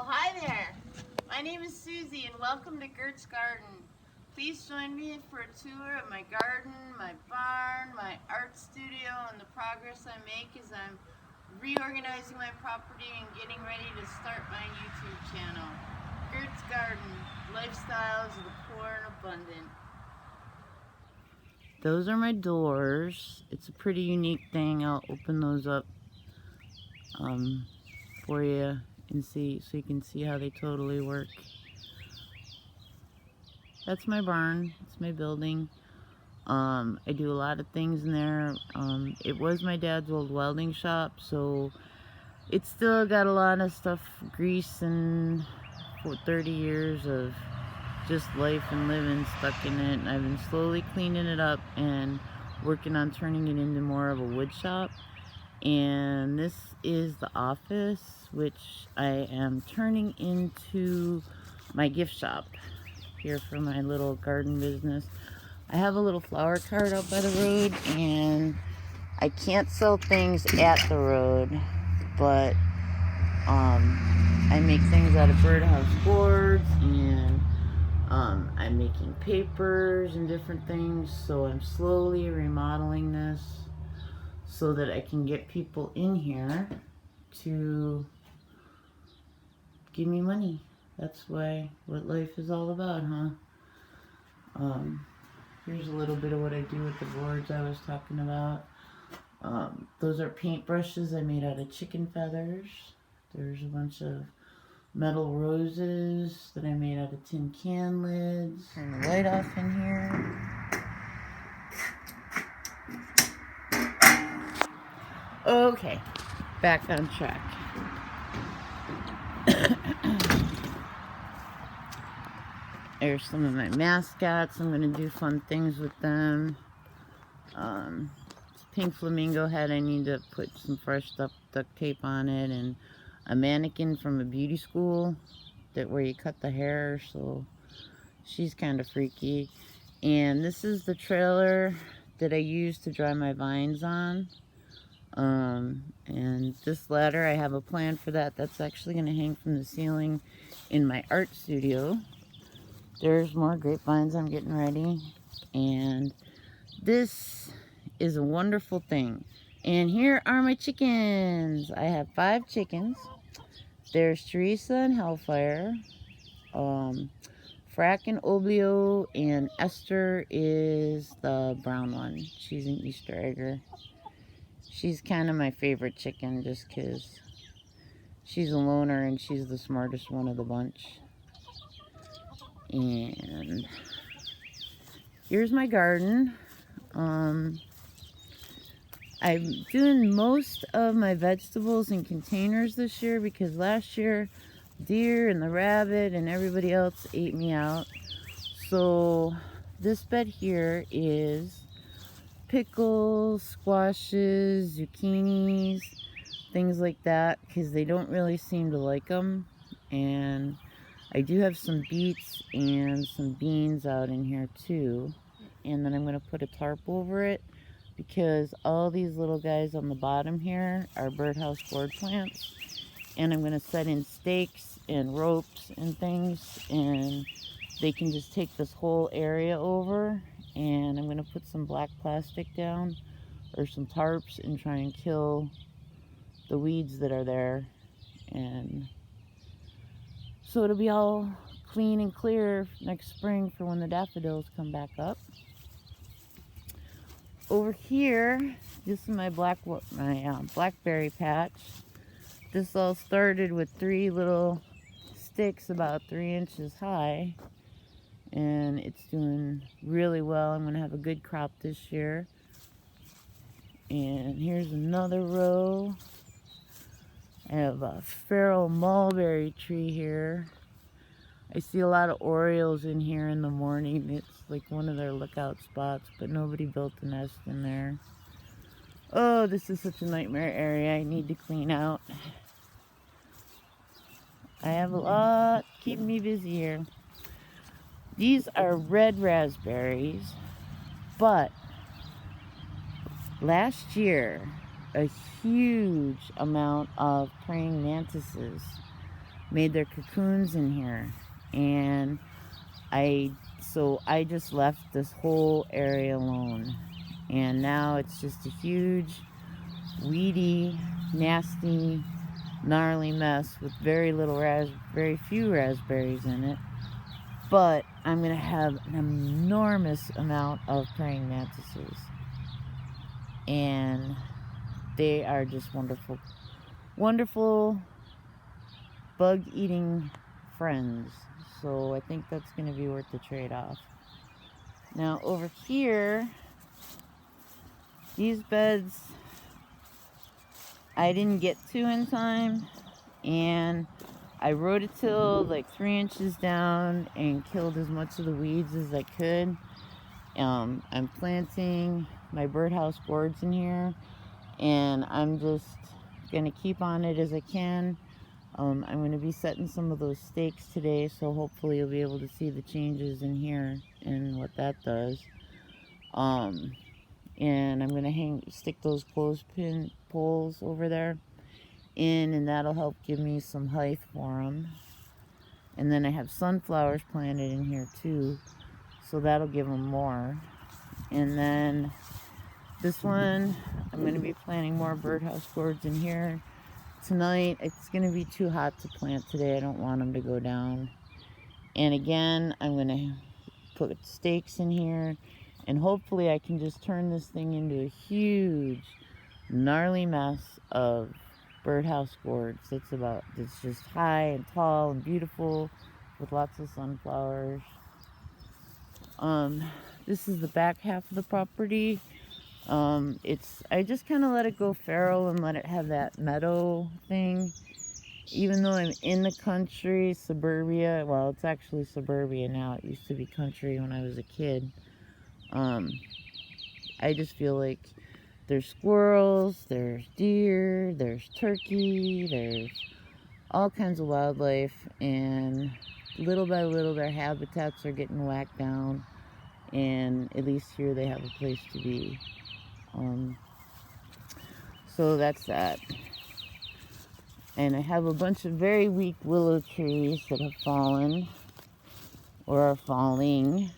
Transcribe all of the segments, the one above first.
Hi there. My name is Susie and welcome to Gert's Garden. Please join me for a tour of my garden, my barn, my art studio, and the progress I make as I'm reorganizing my property and getting ready to start my YouTube channel. Gert's Garden, lifestyles of the poor and abundant. Those are my doors. It's a pretty unique thing. I'll open those up for you and see, so you can see how they totally work. That's my barn. It's my building. I do a lot of things in there. It was my dad's old welding shop, so it's still got a lot of stuff, grease, and for 30 years of just life and living stuck in it. And I've been slowly cleaning it up and working on turning it into more of a wood shop. And this is the office, which I am turning into my gift shop here for my little garden business. I have a little flower cart out by the road, and I can't sell things at the road, but I make things out of birdhouse boards, and I'm making papers and different things, so I'm slowly remodeling this so that I can get people in here to give me money. That's what life is all about, huh? Here's a little bit of what I do with the boards I was talking about. Those are paint brushes I made out of chicken feathers. There's a bunch of metal roses that I made out of tin can lids. Turn the light off in here. Okay, back on track. There's some of my mascots. I'm going to do fun things with them. Pink flamingo head, I need to put some fresh duct tape on it, and a mannequin from a beauty school where you cut the hair, so she's kind of freaky. And this is the trailer that I use to dry my vines on. And this ladder, I have a plan for that. That's actually going to hang from the ceiling in my art studio. There's more grapevines I'm getting ready. And this is a wonderful thing. And here are my chickens. I have 5 chickens. There's Teresa and Hellfire. Frack and Oblio, and Esther is the brown one. She's an Easter egger. She's kind of my favorite chicken just because she's a loner and she's the smartest one of the bunch. And here's my garden. I'm doing most of my vegetables in containers this year because last year deer and the rabbit and everybody else ate me out. So this bed here is pickles, squashes, zucchinis, things like that, because they don't really seem to like them. And I do have some beets and some beans out in here too. And then I'm going to put a tarp over it because all these little guys on the bottom here are birdhouse gourd plants. And I'm going to set in stakes and ropes and things, and they can just take this whole area over. And I'm going to put some black plastic down or some tarps and try and kill the weeds that are there. And so it'll be all clean and clear next spring for when the daffodils come back up. Over here, this is my blackberry patch. This all started with 3 little sticks about 3 inches high, and it's doing really well. I'm going to have a good crop this year. And here's another row. I have a feral mulberry tree here. I see a lot of orioles in here in the morning. It's like one of their lookout spots, but nobody built a nest in there. Oh, this is such a nightmare area I need to clean out. I have a lot keeping me busy here. These are red raspberries, but last year a huge amount of praying mantises made their cocoons in here. And so I just left this whole area alone. And now it's just a huge, weedy, nasty, gnarly mess with very few raspberries in it. But I'm going to have an enormous amount of praying mantises. And they are just wonderful, wonderful bug-eating friends. So I think that's going to be worth the trade-off. Now over here, these beds I didn't get to in time, and I rototilled like 3 inches down and killed as much of the weeds as I could. I'm planting my birdhouse gourds in here, and I'm just gonna keep on it as I can. I'm gonna be setting some of those stakes today, so hopefully you'll be able to see the changes in here and what that does. And I'm gonna stick those clothespin poles over there in, and that'll help give me some height for them. And then I have sunflowers planted in here too, so that'll give them more. And then this one, I'm going to be planting more birdhouse gourds in here tonight. It's going to be too hot to plant today. I don't want them to go down. And again, I'm going to put stakes in here, and hopefully I can just turn this thing into a huge, gnarly mess of birdhouse gourds. It's just high and tall and beautiful with lots of sunflowers. This is the back half of the property. I just kind of let it go feral and let it have that meadow thing. Even though I'm in the country, suburbia, well, it's actually suburbia now. It used to be country when I was a kid. I just feel like there's squirrels, there's deer, there's turkey, there's all kinds of wildlife, and little by little their habitats are getting whacked down, and at least here they have a place to be. So that's that. And I have a bunch of very weak willow trees that have fallen or are falling.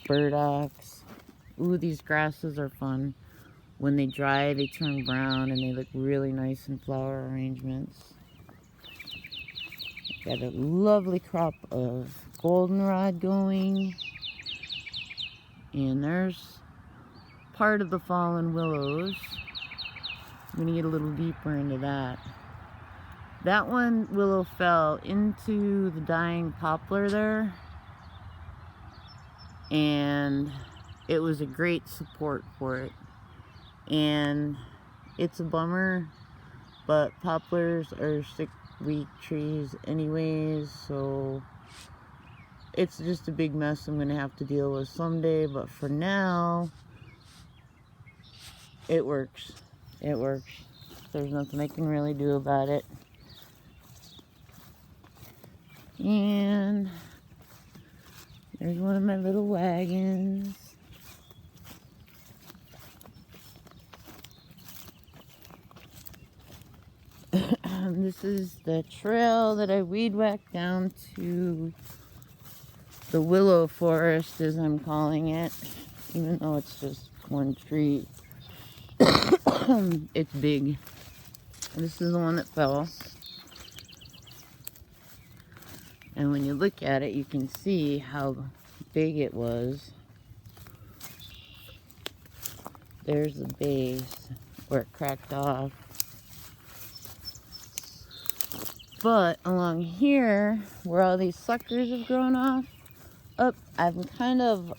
Burdocks. Ooh, these grasses are fun. When they dry, they turn brown and they look really nice in flower arrangements. Got a lovely crop of goldenrod going. And there's part of the fallen willows. I'm going to get a little deeper into that. That one willow fell into the dying poplar there. And it was a great support for it. And it's a bummer, but poplars are sick, weak trees anyways, so it's just a big mess I'm going to have to deal with someday. But for now, it works. It works. There's nothing I can really do about it. And there's one of my little wagons. This is the trail that I weed whacked down to the willow forest, as I'm calling it, even though it's just one tree. It's big. This is the one that fell. And when you look at it, you can see how big it was. There's the base where it cracked off. But along here, where all these suckers have grown off, I'm kind of,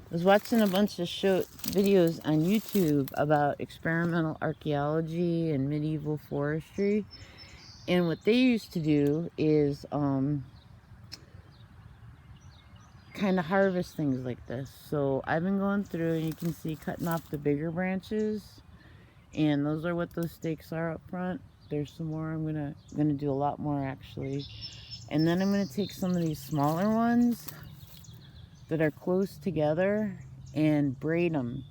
was watching a bunch of videos on YouTube about experimental archaeology and medieval forestry. And what they used to do is kind of harvest things like this. So I've been going through, and you can see cutting off the bigger branches, and those are what those stakes are up front. There's some more. I'm gonna do a lot more actually. And then I'm gonna take some of these smaller ones that are close together and braid them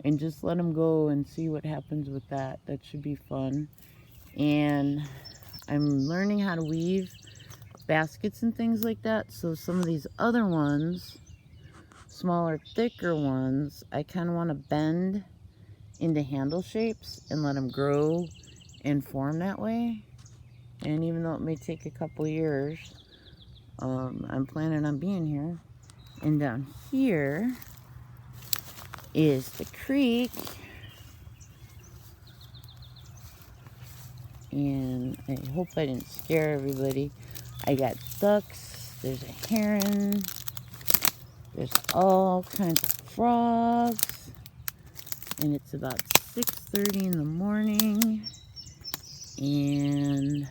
and just let them go and see what happens with that. That should be fun. And I'm learning how to weave baskets and things like that. So some of these other ones, smaller, thicker ones, I kind of want to bend into handle shapes and let them grow and form that way. And even though it may take a couple years, I'm planning on being here. And down here is the creek. And I hope I didn't scare everybody. I got ducks, there's a heron, there's all kinds of frogs, and it's about 6:30 in the morning, and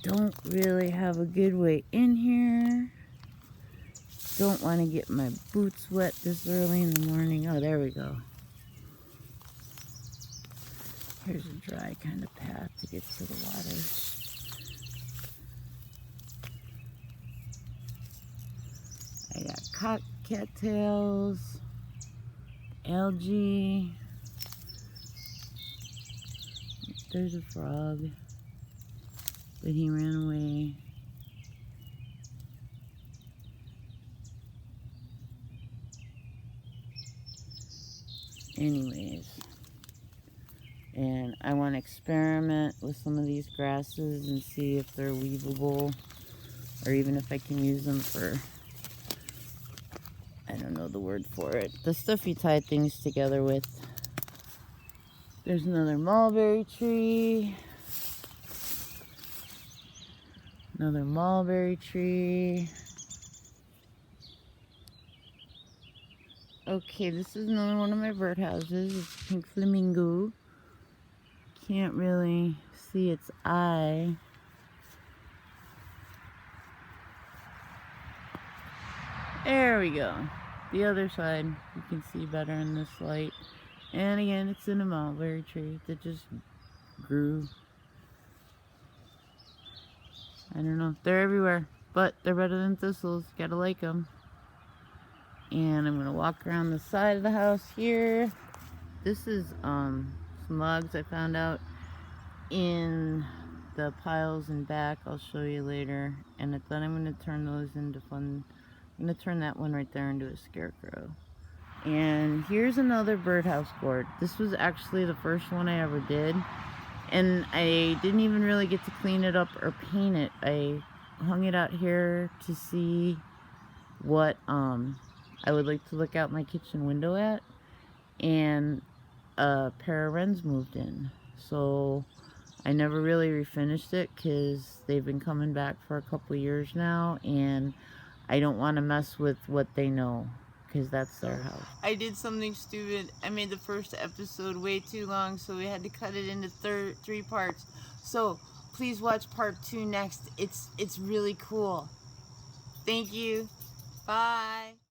don't really have a good way in here. Don't want to get my boots wet this early in the morning. Oh, there we go. Here's a dry kind of path to get to the water. I got cattails, algae. There's a frog, but he ran away. Anyways, and I want to experiment with some of these grasses and see if they're weavable, or even if I can use them for, I don't know the word for it, the stuff you tie things together with. There's another mulberry tree. Another mulberry tree. Okay, this is another one of my birdhouses. It's a pink flamingo. Can't really see its eye. There we go. The other side, you can see better in this light. And again, it's in a mulberry tree that just grew. I don't know. They're everywhere, but they're better than thistles. Gotta like them. And I'm gonna walk around the side of the house here. This is some logs I found out in the piles in back. I'll show you later. And then I'm gonna turn those into fun. I'm gonna turn that one right there into a scarecrow. And here's another birdhouse board. This was actually the first one I ever did, and I didn't even really get to clean it up or paint it. I hung it out here to see what I would like to look out my kitchen window at, and a pair of wrens moved in, so I never really refinished it because they've been coming back for a couple years now, and I don't want to mess with what they know, because that's their house. I did something stupid. I made the first episode way too long, so we had to cut it into 3 parts. So please watch part 2 next. It's really cool. Thank you. Bye.